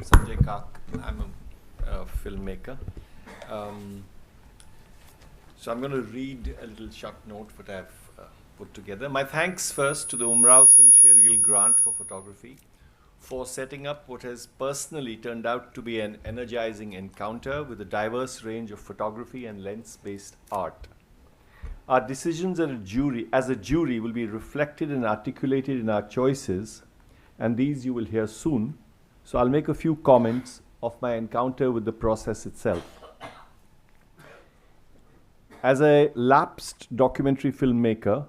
Sanjay Kak. I'm a filmmaker. So I'm going to read a little short note what I've put together. My thanks first to the Umrao Singh Sher-Gil Grant for photography, for setting up what has personally turned out to be an energizing encounter with a diverse range of photography and lens-based art. Our decisions as a jury will be reflected and articulated in our choices, and these you will hear soon. So I'll make a few comments of my encounter with the process itself. As a lapsed documentary filmmaker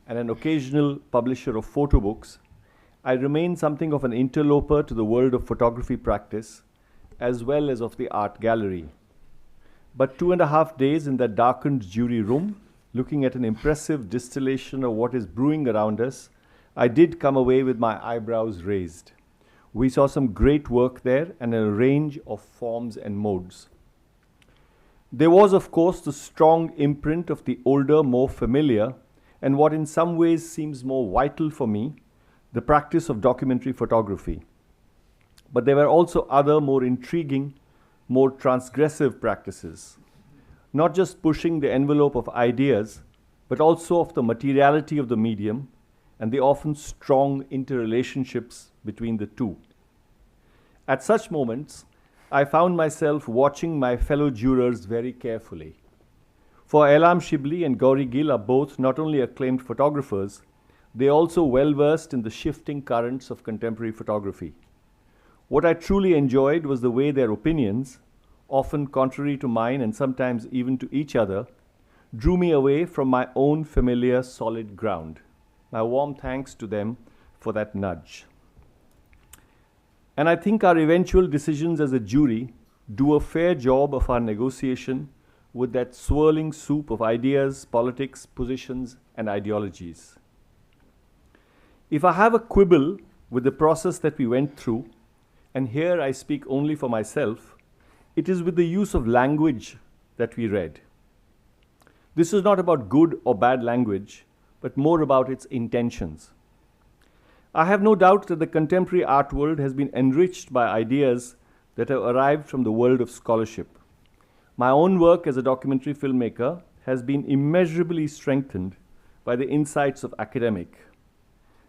and an occasional publisher of photo books, I remain something of an interloper to the world of photography practice, as well as of the art gallery. But 2.5 days in that darkened jury room, looking at an impressive distillation of what is brewing around us, I did come away with my eyebrows raised. We saw some great work there and a range of forms and modes. There was, of course, the strong imprint of the older, more familiar, and what in some ways seems more vital for me, the practice of documentary photography. But there were also other, more intriguing, more transgressive practices. Not just pushing the envelope of ideas, but also of the materiality of the medium and the often strong interrelationships between the two. At such moments, I found myself watching my fellow jurors very carefully. For Elam Shibli and Gauri Gill are both not only acclaimed photographers, they are also well-versed in the shifting currents of contemporary photography. What I truly enjoyed was the way their opinions, often contrary to mine and sometimes even to each other, drew me away from my own familiar solid ground. My warm thanks to them for that nudge. And I think our eventual decisions as a jury do a fair job of our negotiation with that swirling soup of ideas, politics, positions, and ideologies. If I have a quibble with the process that we went through, and here I speak only for myself, it is with the use of language that we read. This is not about good or bad language, but more about its intentions. I have no doubt that the contemporary art world has been enriched by ideas that have arrived from the world of scholarship. My own work as a documentary filmmaker has been immeasurably strengthened by the insights of academic.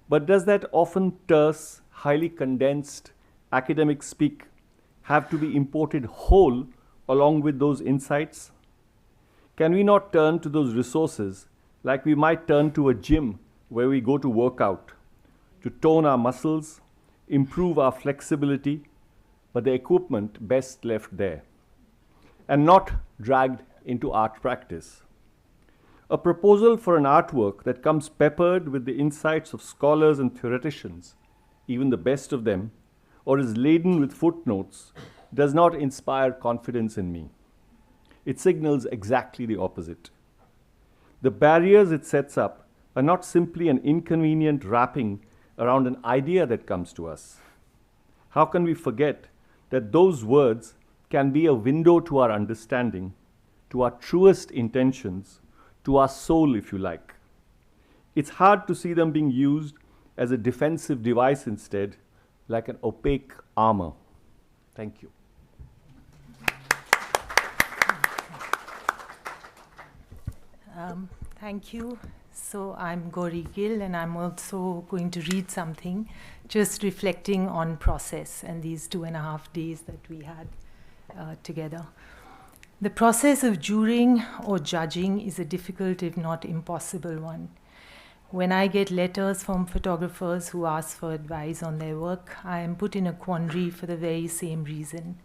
But does that often terse, highly condensed academic speak have to be imported whole along with those insights? Can we not turn to those resources like we might turn to a gym where we go to work out, to tone our muscles, improve our flexibility, but the equipment best left there, and not dragged into art practice? A proposal for an artwork that comes peppered with the insights of scholars and theoreticians, even the best of them, or is laden with footnotes, does not inspire confidence in me. It signals exactly the opposite. The barriers it sets up are not simply an inconvenient wrapping around an idea that comes to us. How can we forget that those words can be a window to our understanding, to our truest intentions, to our soul, if you like? It's hard to see them being used as a defensive device instead, like an opaque armor. Thank you. Thank you. So I'm Gauri Gill, and I'm also going to read something, just reflecting on process and these 2.5 days that we had together. The process of jurying or judging is a difficult, if not impossible one. When I get letters from photographers who ask for advice on their work, I am put in a quandary for the very same reason.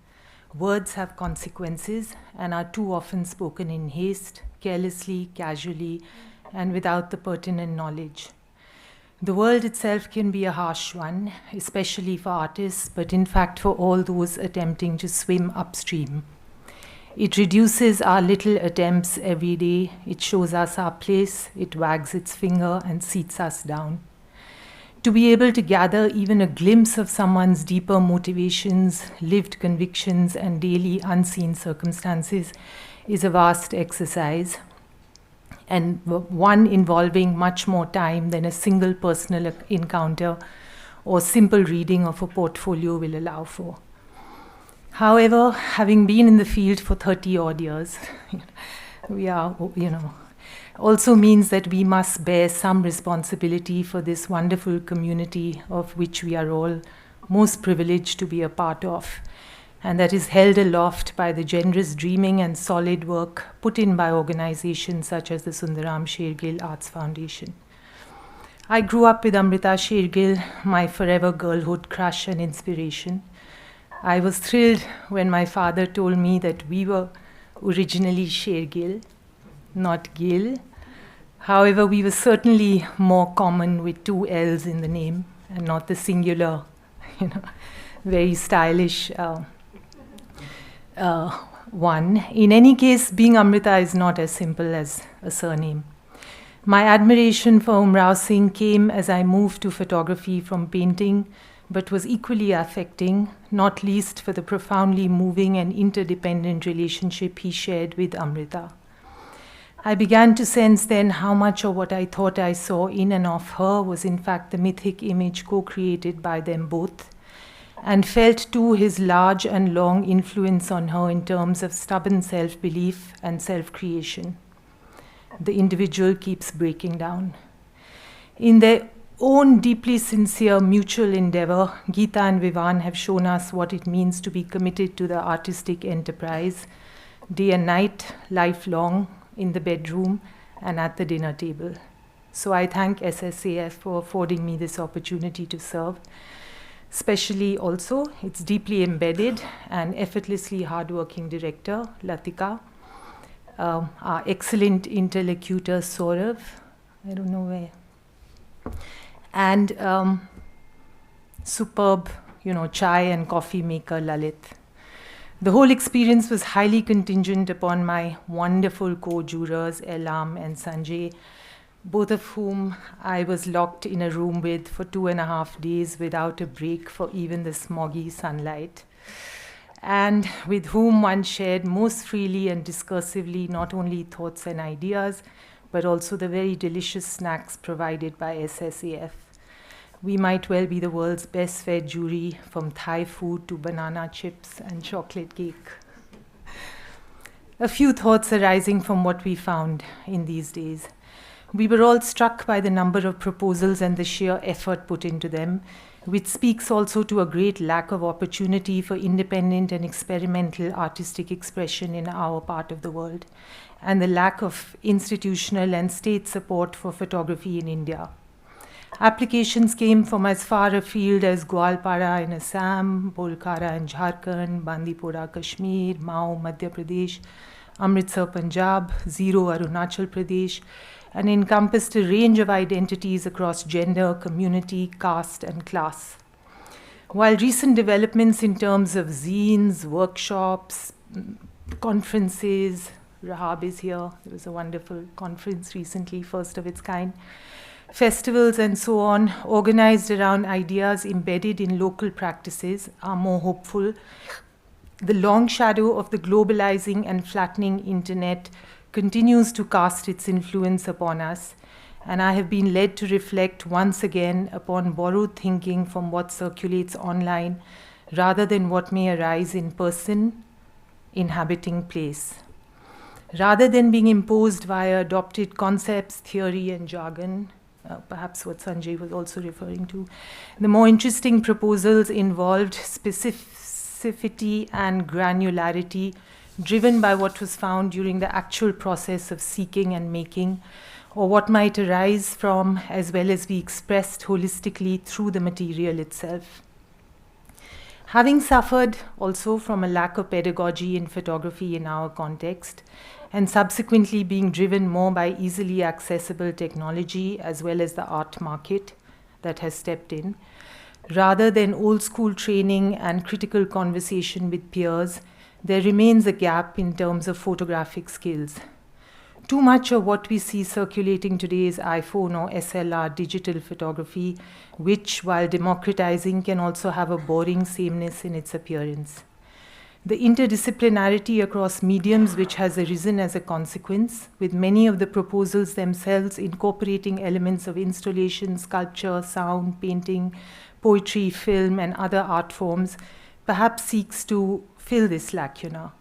Words have consequences and are too often spoken in haste, carelessly, casually, and without the pertinent knowledge. The world itself can be a harsh one, especially for artists, but in fact for all those attempting to swim upstream. It reduces our little attempts every day. It shows us our place. It wags its finger and seats us down. To be able to gather even a glimpse of someone's deeper motivations, lived convictions, and daily unseen circumstances is a vast exercise, and one involving much more time than a single personal encounter or simple reading of a portfolio will allow for. However, having been in the field for 30 odd years, we are, also means that we must bear some responsibility for this wonderful community of which we are all most privileged to be a part of, and that is held aloft by the generous dreaming and solid work put in by organizations such as the Sundaram Sher-Gil Arts Foundation. I grew up with Amrita Sher-Gil, my forever girlhood crush and inspiration. I was thrilled when my father told me that we were originally Sher-Gil, not Gil. However, we were certainly more common with two L's in the name and not the singular, very stylish one. In any case, being Amrita is not as simple as a surname. My admiration for Umrao Singh came as I moved to photography from painting, but was equally affecting, not least for the profoundly moving and interdependent relationship he shared with Amrita. I began to sense then how much of what I thought I saw in and of her was in fact the mythic image co-created by them both, and felt too his large and long influence on her in terms of stubborn self-belief and self-creation. The individual keeps breaking down. In their own deeply sincere mutual endeavor, Geeta and Vivan have shown us what it means to be committed to the artistic enterprise, day and night, lifelong, in the bedroom and at the dinner table. So I thank SSAF for affording me this opportunity to serve. Especially also its deeply embedded and effortlessly hardworking director, Latika, our excellent interlocutor, Saurav, I don't know where, and superb, chai and coffee maker, Lalit. The whole experience was highly contingent upon my wonderful co-jurors, Elam and Sanjay, both of whom I was locked in a room with for 2.5 days without a break for even the smoggy sunlight, and with whom one shared most freely and discursively not only thoughts and ideas, but also the very delicious snacks provided by SSAF. We might well be the world's best fed jury, from Thai food to banana chips and chocolate cake. A few thoughts arising from what we found in these days. We were all struck by the number of proposals and the sheer effort put into them, which speaks also to a great lack of opportunity for independent and experimental artistic expression in our part of the world, and the lack of institutional and state support for photography in India. Applications came from as far afield as Gwalpara in Assam, Bolkara in Jharkhand, Bandipora, Kashmir, Mao, Madhya Pradesh, Amritsar, Punjab, Zero, Arunachal Pradesh, and encompassed a range of identities across gender, community, caste, and class. While recent developments in terms of zines, workshops, conferences, Rahab is here, there was a wonderful conference recently, first of its kind, festivals and so on, organized around ideas embedded in local practices, are more hopeful. The long shadow of the globalizing and flattening internet continues to cast its influence upon us, and I have been led to reflect once again upon borrowed thinking from what circulates online rather than what may arise in person, inhabiting place. Rather than being imposed via adopted concepts, theory, and jargon, perhaps what Sanjay was also referring to, the more interesting proposals involved specificity and granularity, driven by what was found during the actual process of seeking and making, or what might arise from, as well as be expressed holistically through the material itself. Having suffered also from a lack of pedagogy in photography in our context, and subsequently being driven more by easily accessible technology as well as the art market that has stepped in, rather than old school training and critical conversation with peers, there remains a gap in terms of photographic skills. Too much of what we see circulating today is iPhone or SLR digital photography, which, while democratizing, can also have a boring sameness in its appearance. The interdisciplinarity across mediums which has arisen as a consequence, with many of the proposals themselves incorporating elements of installation, sculpture, sound, painting, poetry, film, and other art forms, perhaps seeks to fill this lacuna.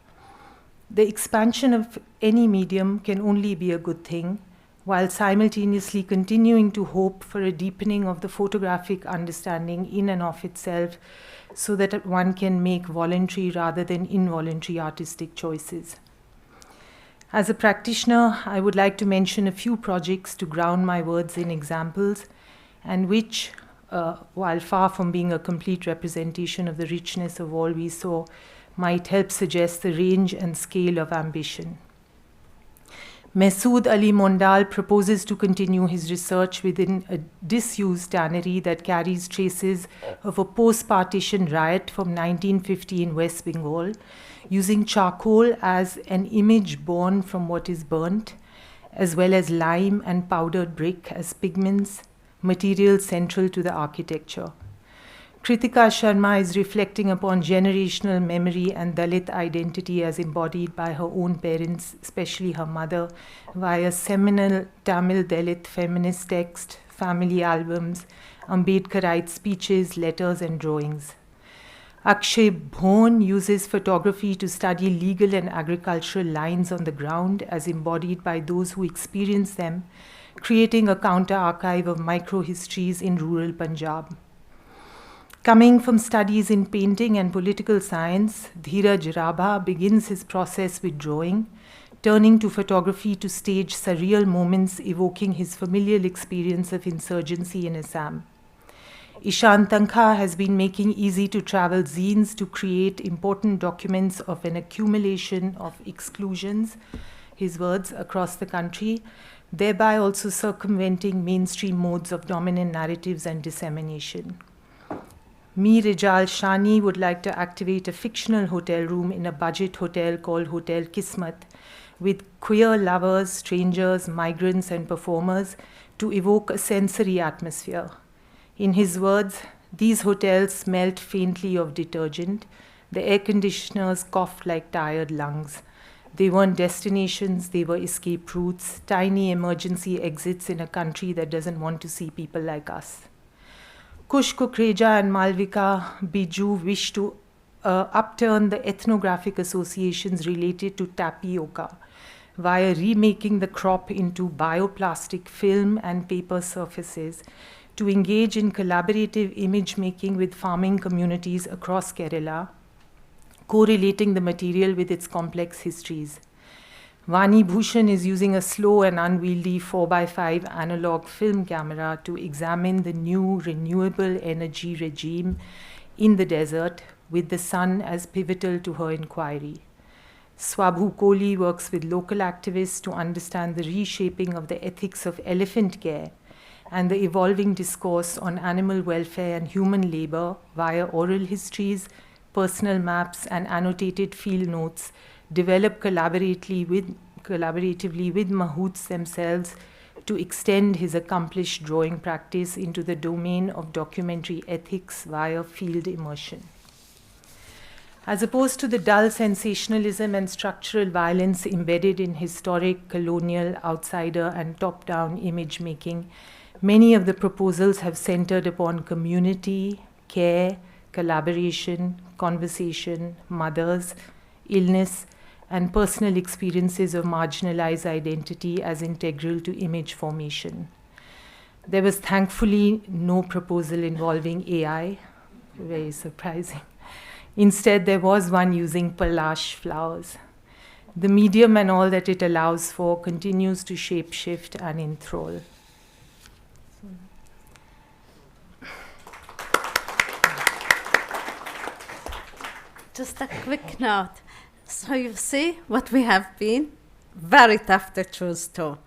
The expansion of any medium can only be a good thing, while simultaneously continuing to hope for a deepening of the photographic understanding in and of itself, so that one can make voluntary rather than involuntary artistic choices. As a practitioner, I would like to mention a few projects to ground my words in examples, and which, while far from being a complete representation of the richness of all we saw, might help suggest the range and scale of ambition. Masood Ali Mondal proposes to continue his research within a disused tannery that carries traces of a post-partition riot from 1950 in West Bengal, using charcoal as an image born from what is burnt, as well as lime and powdered brick as pigments, materials central to the architecture. Kritika Sharma is reflecting upon generational memory and Dalit identity as embodied by her own parents, especially her mother, via seminal Tamil Dalit feminist text, family albums, Ambedkarite speeches, letters, and drawings. Akshay Bhoan uses photography to study legal and agricultural lines on the ground as embodied by those who experience them, creating a counter-archive of micro-histories in rural Punjab. Coming from studies in painting and political science, Dhiraj Rabha begins his process with drawing, turning to photography to stage surreal moments evoking his familial experience of insurgency in Assam. Ishan Tankha has been making easy-to-travel zines to create important documents of an accumulation of exclusions, his words, across the country, thereby also circumventing mainstream modes of dominant narratives and dissemination. Me Rijal Shani would like to activate a fictional hotel room in a budget hotel called Hotel Kismat with queer lovers, strangers, migrants, and performers to evoke a sensory atmosphere. In his words, these hotels smelt faintly of detergent. The air conditioners coughed like tired lungs. They weren't destinations, they were escape routes, tiny emergency exits in a country that doesn't want to see people like us. Kush Kukreja and Malvika Biju wish to upturn the ethnographic associations related to tapioca via remaking the crop into bioplastic film and paper surfaces to engage in collaborative image making with farming communities across Kerala, correlating the material with its complex histories. Vani Bhushan is using a slow and unwieldy 4x5 analog film camera to examine the new renewable energy regime in the desert, with the sun as pivotal to her inquiry. Swabhu Kohli works with local activists to understand the reshaping of the ethics of elephant care and the evolving discourse on animal welfare and human labor via oral histories, personal maps, and annotated field notes developed collaboratively with Mahouts themselves to extend his accomplished drawing practice into the domain of documentary ethics via field immersion. As opposed to the dull sensationalism and structural violence embedded in historic, colonial, outsider, and top-down image making, many of the proposals have centered upon community, care, collaboration, conversation, mothers, illness, and personal experiences of marginalized identity as integral to image formation. There was thankfully no proposal involving AI, very surprising. Instead, there was one using Palash flowers. The medium and all that it allows for continues to shape-shift and enthrall. Just a quick note. So you see what we have been? Very tough to choose two.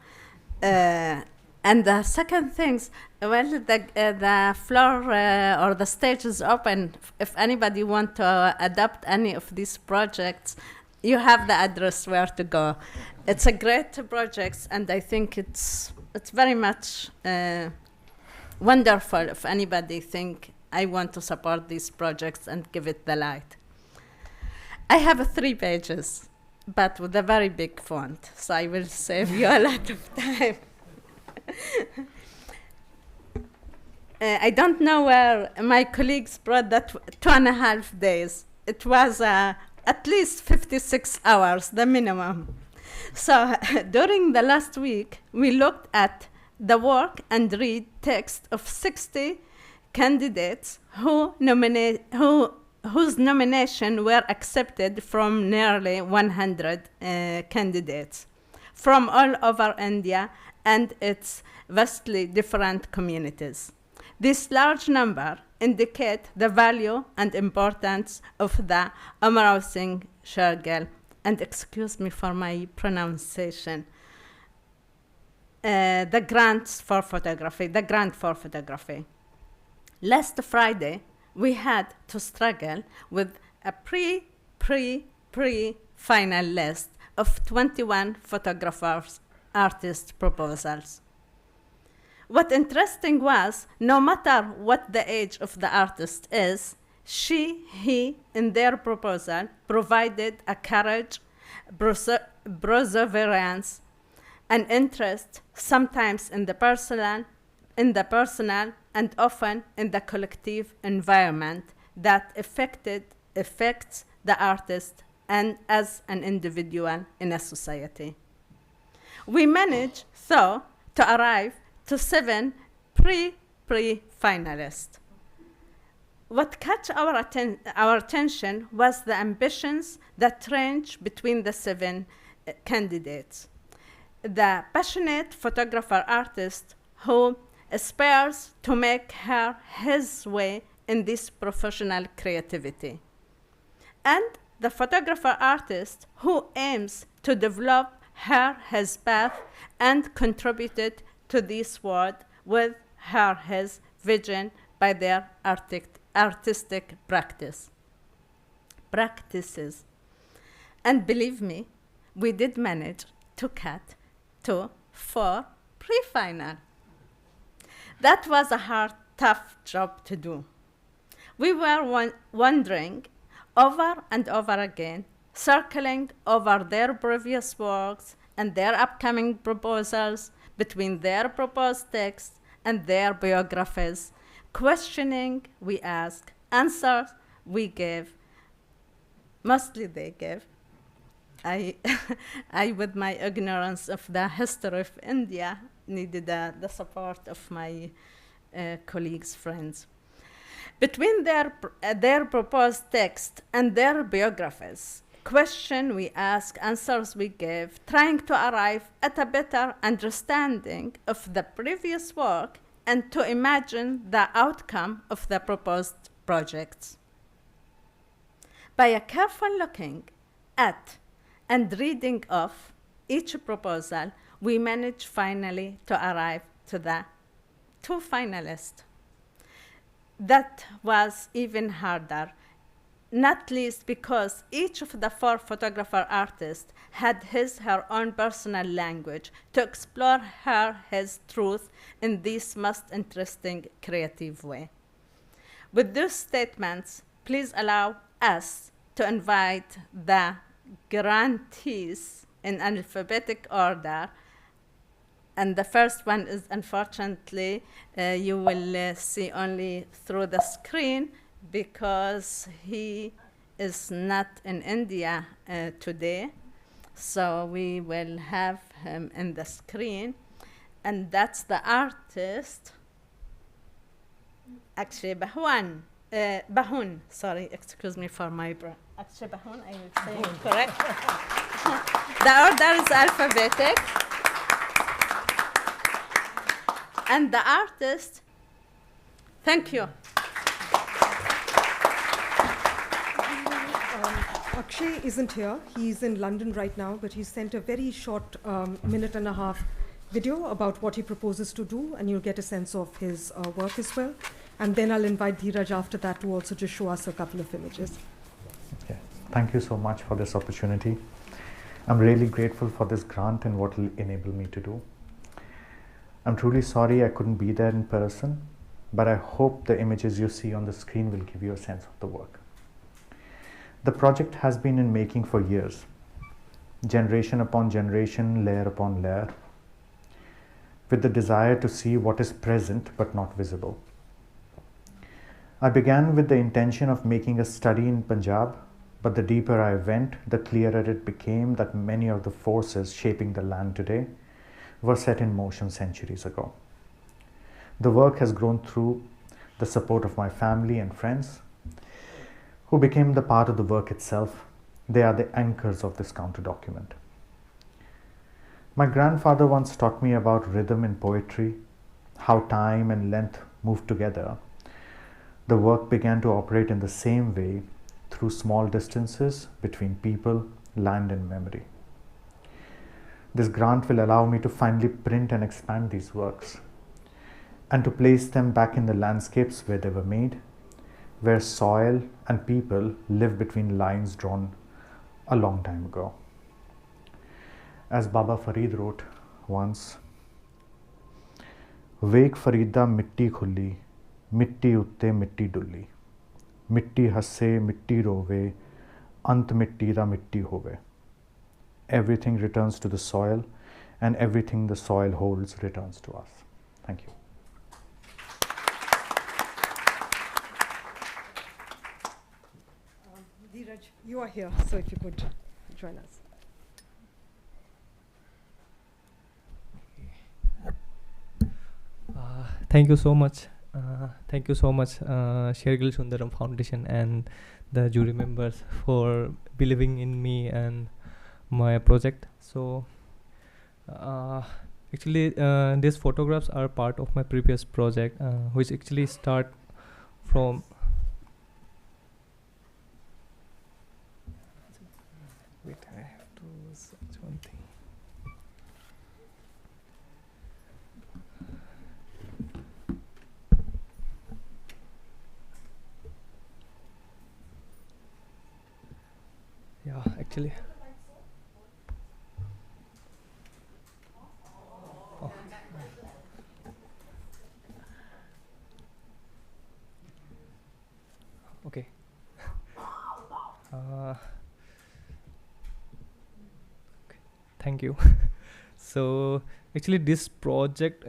And the second things, well, the floor or the stage is open. If anybody want to adopt any of these projects, you have the address where to go. It's a great project, and I think it's very much wonderful if anybody think, I want to support these projects and give it the light. I have 3 pages, but with a very big font, so I will save you a lot of time. I don't know where my colleagues brought that 2.5 days. It was a at least 56 hours, the minimum. So during the last week, we looked at the work and read text of 60 candidates whose nomination were accepted from nearly 100 candidates from all over India and its vastly different communities. This large number indicate the value and importance of the Umrao Singh Sher-Gil, and excuse me for my pronunciation, the grant for photography. Last Friday, we had to struggle with a pre-final list of 21 photographers' artist proposals. What interesting was, no matter what the age of the artist is, he, in their proposal, provided a courage, perseverance, and interest, sometimes in the personal, and often in the collective environment that affects the artist and as an individual in a society. We managed, though, to arrive to 7 pre-finalists. What caught our attention was the ambitions that range between the 7 candidates. The passionate photographer artist who aspires to make his way in this professional creativity, and the photographer artist who aims to develop his path and contributed to this world with his vision by their artistic practices. And believe me, we did manage to cut to 4 pre-final. That was a hard, tough job to do. We were wondering over and over again, circling over their previous works and their upcoming proposals, between their proposed texts and their biographies, questioning we asked, answers we gave, mostly they gave. I, with my ignorance of the history of India, needed the support of my colleagues, friends. Between their proposed text and their biographies, question we ask, answers we give, trying to arrive at a better understanding of the previous work and to imagine the outcome of the proposed projects. By a careful looking at and reading of each proposal, we managed finally to arrive to the 2 finalists. That was even harder, not least because each of the 4 photographer artists had her own personal language to explore his truth in this most interesting creative way. With those statements, please allow us to invite the grantees in alphabetic order. And the first one is, unfortunately, you will see only through the screen because he is not in India today. So we will have him in the screen. And that's the artist, Akshay Bhoan. Bhoan, sorry, excuse me for my Akshay Bhoan, I will say it correct. The order is alphabetic. And the artist, thank you. Akshay isn't here. He's in London right now, but he sent a very short 1.5-minute video about what he proposes to do, and you'll get a sense of his work as well. And then I'll invite Dhiraj after that to also just show us a couple of images. Okay. Thank you so much for this opportunity. I'm really grateful for this grant and what it will enable me to do. I'm truly sorry I couldn't be there in person, but I hope the images you see on the screen will give you a sense of the work. The project has been in making for years, generation upon generation, layer upon layer, with the desire to see what is present but not visible. I began with the intention of making a study in Punjab But the deeper I went, the clearer it became that many of the forces shaping the land today were set in motion centuries ago. The work has grown through the support of my family and friends, who became the part of the work itself. They are the anchors of this counter document. My grandfather once taught me about rhythm in poetry, how time and length move together. The work began to operate in the same way through small distances between people, land, and memory. This grant will allow me to finally print and expand these works and to place them back in the landscapes where they were made, where soil and people live between lines drawn a long time ago. As Baba Farid wrote once, "Wek Farida mitti khulli, mitti utte mitti dulli. Mitti hasse, mitti rove, ant mitti da mitti hove." Everything returns to the soil, and everything the soil holds returns to us. Thank you. Dhiraj, you are here, so if you could join us. Thank you so much. Thank you so much, Sher-Gil Sundaram Foundation and the jury members for believing in me and my project. So actually these photographs are part of my previous project, which actually start from wait, I have to search one thing. Yeah, actually. Oh. Okay. Okay. Thank you. So actually, this project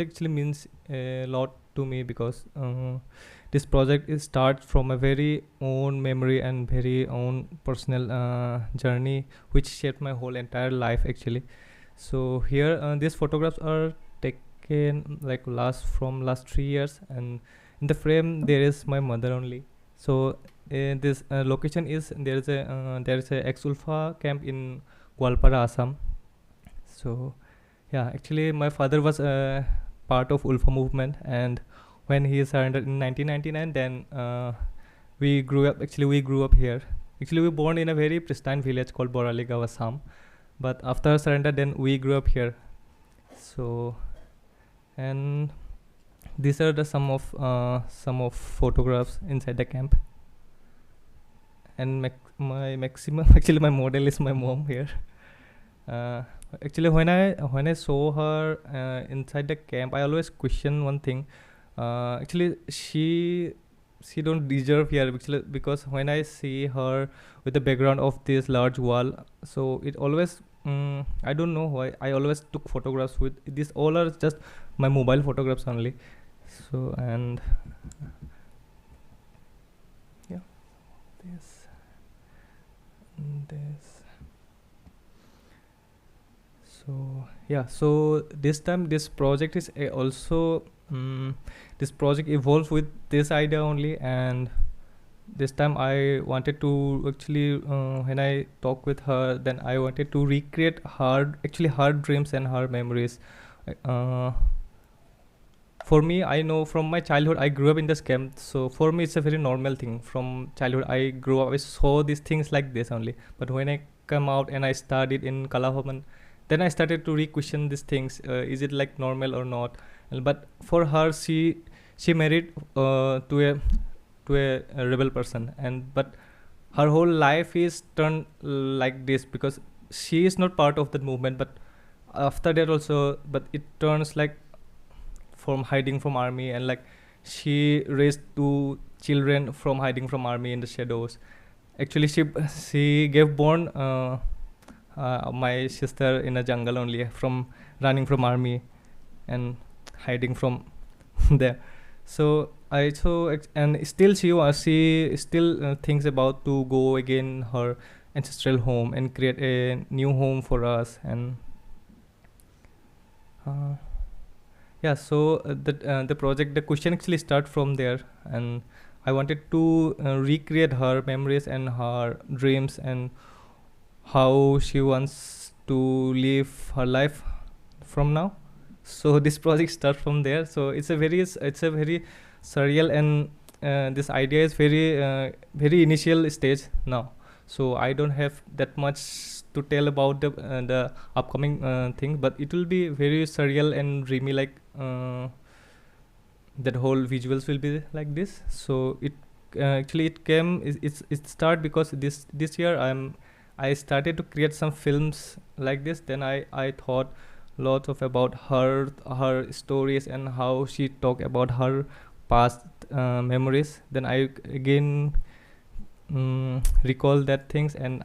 actually means a lot to me because this project starts from a very own memory and very own personal journey, which shaped my whole entire life actually. So here, these photographs are taken like last 3 years, and in the frame there is my mother only. So this location is there is a ex-Ulfa camp in Gwalpara, Assam. So yeah, actually my father was part of Ulfa movement, and when he surrendered in 1999, then we grew up here. Actually, we born in a very pristine village called Boraligaon, Assam. But after surrender, then we grew up here. So, and these are the some of photographs inside the camp. And my maximum, actually my model is my mom here. Actually, when I saw her inside the camp, I always question one thing. Actually, she don't deserve here actually, because when I see her with the background of this large wall, so it always I don't know why I always took photographs with this. All are just my mobile photographs only. So and yeah, this and this. So yeah, so this time this project is also this project evolves with this idea only, and this time I wanted to actually when I talk with her, then I wanted to recreate her dreams and her memories. For me, I know from my childhood I grew up in this camp, so for me it's a very normal thing. From childhood I grew up, I saw these things like this only. But when I come out and I studied in Kalahoman, then I started to re-question these things. Is it like normal or not? But for her, she married to a rebel person, but her whole life is turned like this because she is not part of that movement. But after that also, but it turns like from hiding from army, and like she raised 2 children from hiding from army in the shadows. Actually, she gave born my sister in a jungle only, from running from army and hiding from there. So and still she still thinks about to go again her ancestral home and create a new home for us. And yeah, so the project, the question actually start from there, and I wanted to recreate her memories and her dreams and how she wants to live her life from now. So this project starts from there. So it's a very surreal, and this idea is very initial stage now. So I don't have that much to tell about the upcoming thing, but it will be very surreal and dreamy, like that whole visuals will be like this. So it actually it start because this year I started to create some films like this. Then I thought lots of about her stories and how she talk about her past memories. Then I again recall that things, and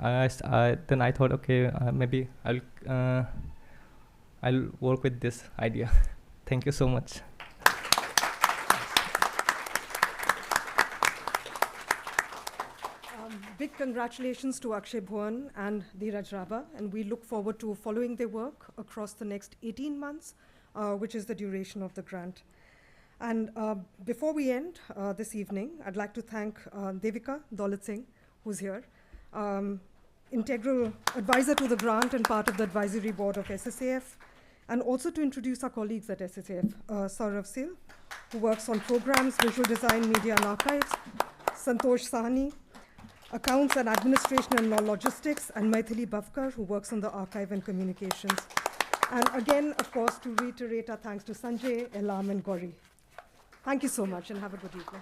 then I thought, okay, maybe I'll work with this idea. Thank you so much. Big congratulations to Akshay Bhoan and Dhiraj Rabha, and we look forward to following their work across the next 18 months, which is the duration of the grant. And before we end this evening, I'd like to thank Devika Daulat Singh, who's here, integral advisor to the grant and part of the advisory board of SSAF, and also to introduce our colleagues at SSAF, Saurav Sil, who works on programs, visual design, media and archives, Santosh Sahani, accounts and administration and logistics, and Maithili Bhavkar, who works on the archive and communications. And again, of course, to reiterate our thanks to Sanjay, Elam, and Gauri. Thank you so much, and have a good evening.